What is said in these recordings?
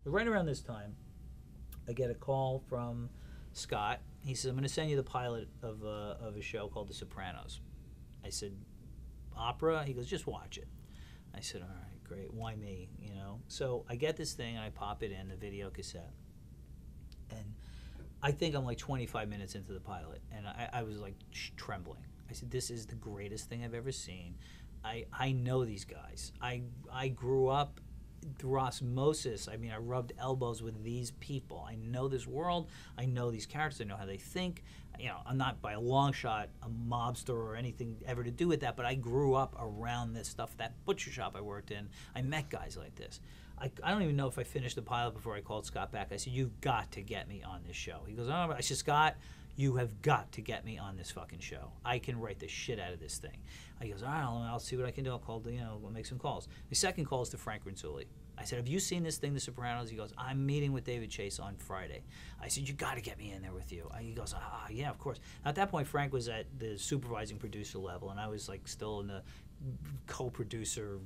Right around this time, I get a call from Scott. He says, "I'm going to send you the pilot of a show called The Sopranos." I said, "Opera?" He goes, "Just watch it." I said, "All right, great. Why me?" You know. So I get this thing and I pop it in the video cassette, and I think I'm like 25 minutes into the pilot, and I was like trembling. I said, "This is the greatest thing I've ever seen." I know these guys. I grew up through osmosis. I mean, I rubbed elbows with these people. I know this world. I know these characters. I know how they think. You know, I'm not by a long shot a mobster or anything ever to do with that, but I grew up around this stuff. That butcher shop I worked in, I met guys like this. I don't even know if I finished the pilot before I called Scott back. I said, "You've got to get me on this show." He goes, "Oh," I said, "Scott, you have got to get me on this fucking show. I can write the shit out of this thing." He goes, "All right, I'll see what I can do. I'll call, we'll make some calls." The second call is to Frank Rinzulli. I said, "Have you seen this thing, The Sopranos?" He goes, "I'm meeting with David Chase on Friday." I said, "You got to get me in there with you." He goes, "Yeah, of course." At that point, Frank was at the supervising producer level, and I was like still in the co-producer,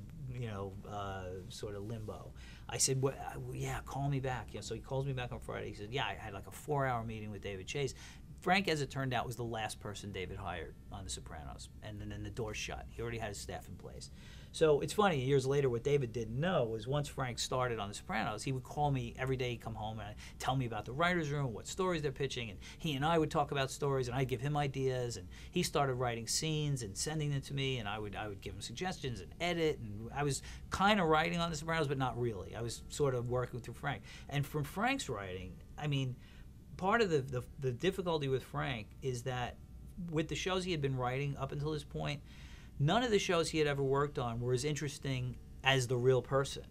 sort of limbo. I said, "Well, yeah, call me back." So he calls me back on Friday. He said, "Yeah, I had like a 4-hour meeting with David Chase." Frank, as it turned out, was the last person David hired on The Sopranos, and then the door shut. He already had his staff in place. So it's funny, years later, what David didn't know was once Frank started on The Sopranos, he would call me every day. He'd come home and tell me about the writer's room, what stories they're pitching, and he and I would talk about stories, and I'd give him ideas, and he started writing scenes and sending them to me, and I would give him suggestions and edit, and I was kind of writing on The Sopranos, but not really. I was sort of working through Frank. And from Frank's writing, I mean, part of the difficulty with Frank is that with the shows he had been writing up until this point, none of the shows he had ever worked on were as interesting as the real person.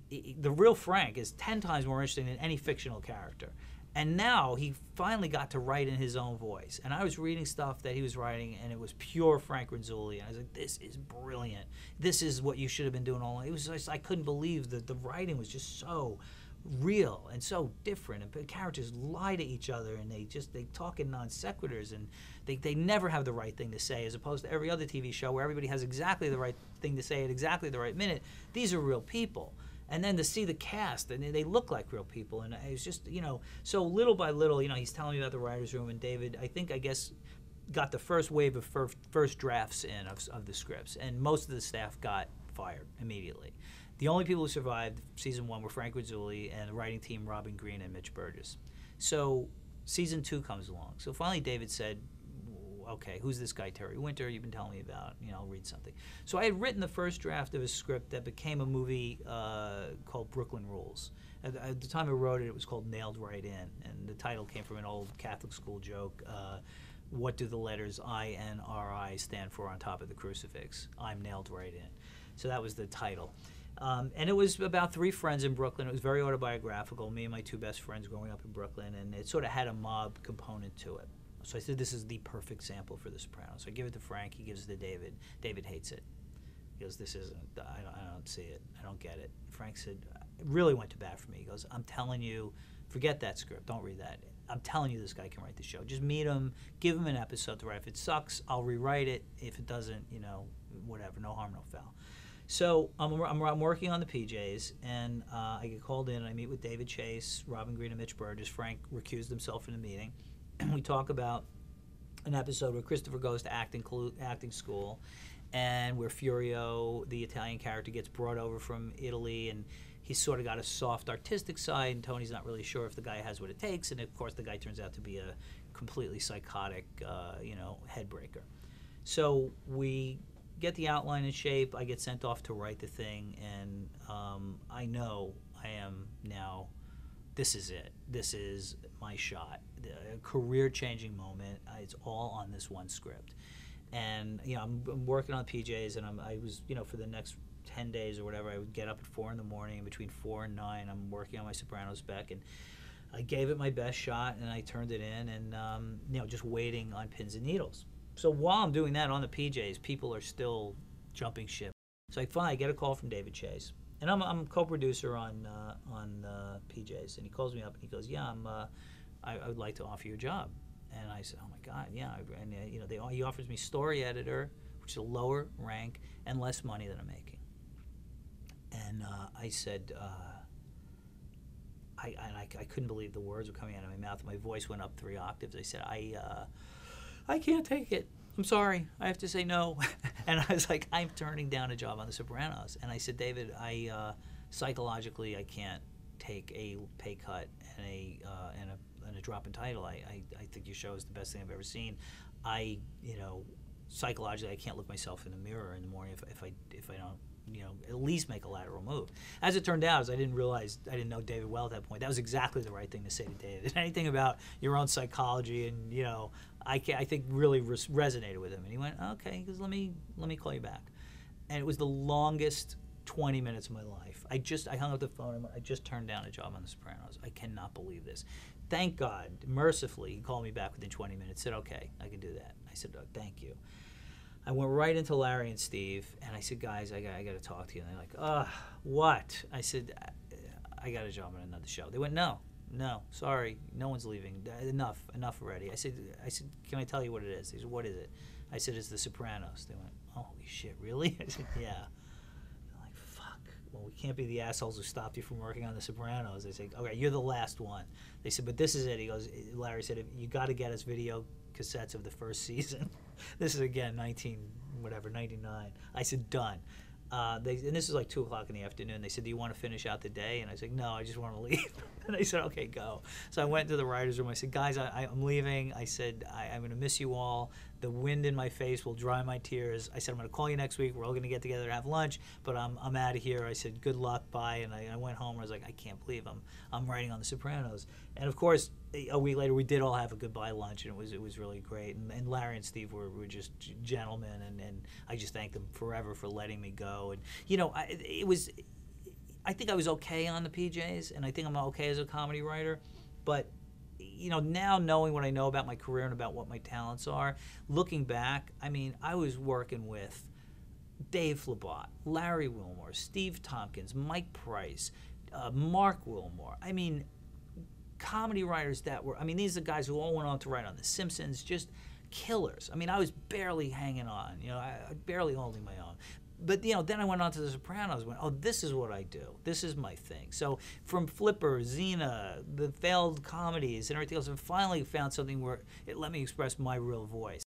The real Frank is 10 times more interesting than any fictional character. And now he finally got to write in his own voice. And I was reading stuff that he was writing, and it was pure Frank Rinzulli. And I was like, "This is brilliant. This is what you should have been doing all along." It was just, I couldn't believe that the writing was just so real and so different, and characters lie to each other, and they talk in non sequiturs, and they never have the right thing to say, as opposed to every other TV show where everybody has exactly the right thing to say at exactly the right minute. These are real people. And then to see the cast, and they look like real people, and it was just, so little by little, he's telling me about the writer's room, and David, I guess, got the first wave of first drafts in of the scripts, and most of the staff got fired immediately. The only people who survived season 1 were Frank Rinzulli and the writing team, Robin Green and Mitch Burgess. So season 2 comes along. So finally David said, "Okay, who's this guy Terry Winter you've been telling me about? I'll read something." So I had written the first draft of a script that became a movie called Brooklyn Rules. At the time I wrote it, it was called Nailed Right In, and the title came from an old Catholic school joke. What do the letters INRI stand for on top of the crucifix? I'm nailed right in. So that was the title. And it was about 3 friends in Brooklyn. It was very autobiographical, me and my 2 best friends growing up in Brooklyn, and it sort of had a mob component to it. So I said, this is the perfect sample for The Sopranos. So I give it to Frank, he gives it to David. David hates it. He goes, "This isn't, I don't see it, I don't get it." Frank said, it really went to bat for me. He goes, "I'm telling you, forget that script, don't read that. I'm telling you this guy can write the show. Just meet him, give him an episode to write. If it sucks, I'll rewrite it. If it doesn't, whatever, no harm, no foul." So I'm working on the PJs, and I get called in, and I meet with David Chase, Robin Green, and Mitch Burgess. Frank recused himself in the meeting, and we talk about an episode where Christopher goes to acting school, and where Furio, the Italian character, gets brought over from Italy, and he's sort of got a soft artistic side, and Tony's not really sure if the guy has what it takes, and of course the guy turns out to be a completely psychotic, headbreaker. So we get the outline in shape. I get sent off to write the thing, and I know I am now, this is it. This is my shot. A career-changing moment. It's all on this one script. And, I'm working on PJs, and I was, for the next 10 days or whatever, I would get up at 4 in the morning, and between 4 and 9, I'm working on my Sopranos spec, and I gave it my best shot, and I turned it in, and, just waiting on pins and needles. So while I'm doing that on the PJs, people are still jumping ship. So I get a call from David Chase, and I'm co-producer on PJs, and he calls me up and he goes, "Yeah, I would like to offer you a job." And I said, "Oh my God, yeah!" And he offers me story editor, which is a lower rank and less money than I'm making. And I said, I couldn't believe the words were coming out of my mouth. My voice went up 3 octaves. I said, I can't take it. I'm sorry. I have to say no. And I was like, I'm turning down a job on The Sopranos. And I said, David, psychologically, I can't take a pay cut and a drop in title. I think your show is the best thing I've ever seen. Psychologically, I can't look myself in the mirror in the morning if I don't, at least make a lateral move. As it turned out, I didn't know David well at that point. That was exactly the right thing to say to David. Anything about your own psychology and, I think really resonated with him. And he went, okay, he goes, let me call you back. And it was the longest 20 minutes of my life. I hung up the phone and I just turned down a job on The Sopranos. I cannot believe this. Thank God, mercifully, he called me back within 20 minutes, said, okay, I can do that. I said, thank you. I went right into Larry and Steve, and I said, guys, I got to talk to you. And they're like, what? I said, I got a job on another show. They went, no, sorry, no one's leaving. Enough already. I said, can I tell you what it is? They said, what is it? I said, it's The Sopranos. They went, holy shit, really? I said, yeah. They're like, fuck. Well, we can't be the assholes who stopped you from working on The Sopranos. They said, okay, you're the last one. They said, but this is it. He goes, Larry said, you got to get us video cassettes of the first season. This is again 99. I said, done. And this is like 2 o'clock in the afternoon. They said, do you want to finish out the day? And I said, no, I just want to leave. And they said, okay, go. So I went to the writer's room. I said, guys, I'm leaving. I said, I'm going to miss you all. The wind in my face will dry my tears. I said, I'm going to call you next week. We're all going to get together and have lunch, but I'm out of here. I said, good luck, bye. And I went home. I was like, I can't believe I'm writing on The Sopranos. And of course, a week later, we did all have a goodbye lunch, and it was really great. And Larry and Steve were just gentlemen, and I just thank them forever for letting me go. And I think I was okay on the PJs, and I think I'm okay as a comedy writer, but now knowing what I know about my career and about what my talents are, looking back, I was working with Dave Flabat, Larry Wilmore, Steve Tompkins, Mike Price, Mark Wilmore. Comedy writers that were, these are guys who all went on to write on The Simpsons, just killers. I was barely hanging on, barely holding my own. But, then I went on to The Sopranos, went, oh, this is what I do. This is my thing. So from Flipper, Xena, the failed comedies and everything else, I finally found something where it let me express my real voice.